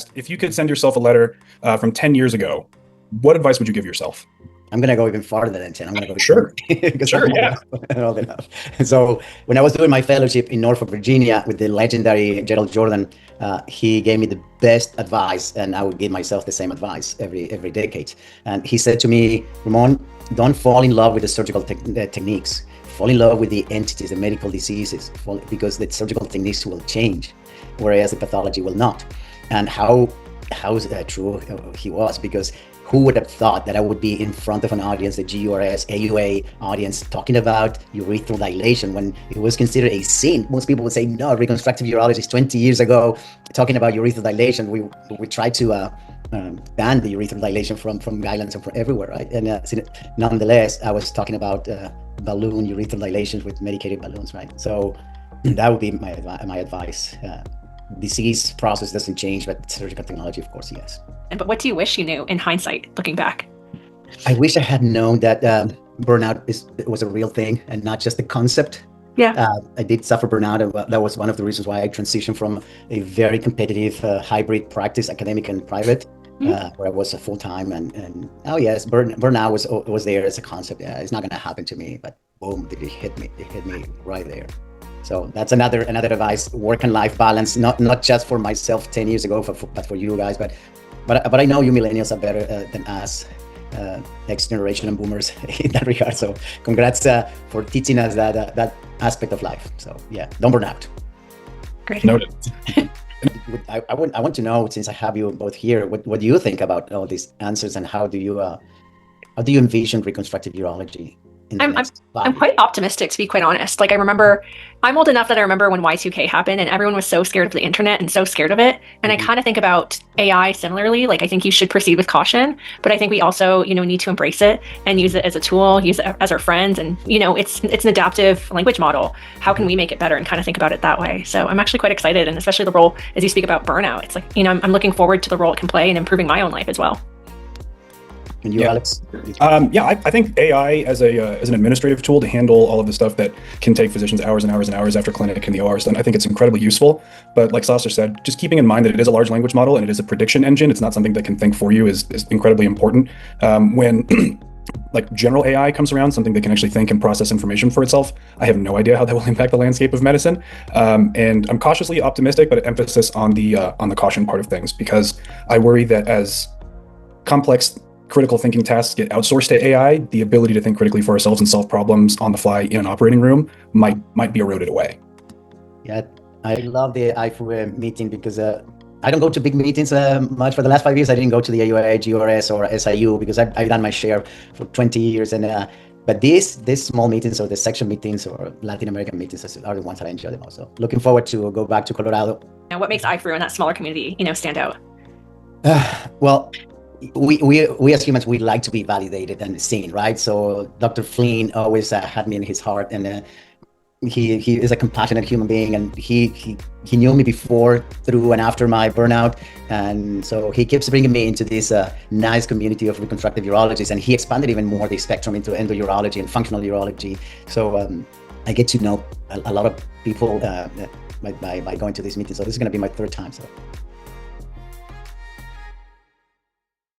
asked, if you could send yourself a letter from 10 years ago, what advice would you give yourself? I'm going to go even farther than 10. I'm going to go Sure. because Sure, I'm old enough. So when I was doing my fellowship in Norfolk, Virginia with the legendary Gerald Jordan, he gave me the best advice, and I would give myself the same advice every decade. And he said to me, Ramon, don't fall in love with the surgical techniques. Fall in love with the entities, the medical diseases, because the surgical techniques will change, whereas the pathology will not. And how true he was, because who would have thought that I would be in front of an audience, the GURS, AUA audience, talking about urethral dilation when it was considered a sin? Most people would say, no, reconstructive urologists 20 years ago talking about urethral dilation. We tried to ban the urethral dilation from guidelines and from everywhere, right? And nonetheless, I was talking about balloon urethral dilations with medicated balloons, right? So that would be my advice. Disease process doesn't change, but surgical technology, of course, yes. But what do you wish you knew in hindsight, looking back? I wish I had known that burnout was a real thing and not just a concept. Yeah. I did suffer burnout, and that was one of the reasons why I transitioned from a very competitive hybrid practice, academic and private, where I was a full-time. And oh yes, burnout was there as a concept. Yeah, it's not going to happen to me, but boom, it hit me. It hit me right there. So that's another advice: work and life balance, not just for myself 10 years ago, but for you guys. But I know you millennials are better than us, next generation and boomers in that regard. So congrats for teaching us that aspect of life. So yeah, don't burn out. Great. Noted. I want to know, since I have you both here, what do you think about all these answers, and how do you envision reconstructive urology? I'm quite optimistic, to be quite honest. Like, I'm old enough that I remember when Y2K happened and everyone was so scared of the internet and so scared of it. And I kind of think about AI similarly. Like, I think you should proceed with caution, but I think we also, need to embrace it and use it as a tool, use it as our friends. And, it's an adaptive language model. How can we make it better, and kind of think about it that way? So I'm actually quite excited. And especially the role, as you speak about burnout, it's like, I'm looking forward to the role it can play in improving my own life as well. And you, Alex? I think AI as an administrative tool to handle all of the stuff that can take physicians hours and hours and hours after clinic and the OR is done, I think it's incredibly useful. But like Sasha said, just keeping in mind that it is a large language model and it is a prediction engine. It's not something that can think for you is incredibly important. When like general AI comes around, something that can actually think and process information for itself, I have no idea how that will impact the landscape of medicine. And I'm cautiously optimistic, but emphasis on the caution part of things, because I worry that as complex critical thinking tasks get outsourced to AI, the ability to think critically for ourselves and solve problems on the fly in an operating room might be eroded away. Yeah, I love the IFU meeting because I don't go to big meetings much. For the last 5 years, I didn't go to the AUA, GRS, or SIU because I've done my share for 20 years. And but these small meetings, or the section meetings, or Latin American meetings are the ones that I enjoy the most. So looking forward to go back to Colorado. And what makes IFRU and that smaller community, stand out? Well, we as humans, we like to be validated and seen, right? So Dr. Flynn always had me in his heart, and he is a compassionate human being, and he knew me before, through, and after my burnout, and so he keeps bringing me into this nice community of reconstructive urologists, and he expanded even more the spectrum into endourology and functional urology. So I get to know a lot of people by going to these meetings. So this is going to be my third time. So.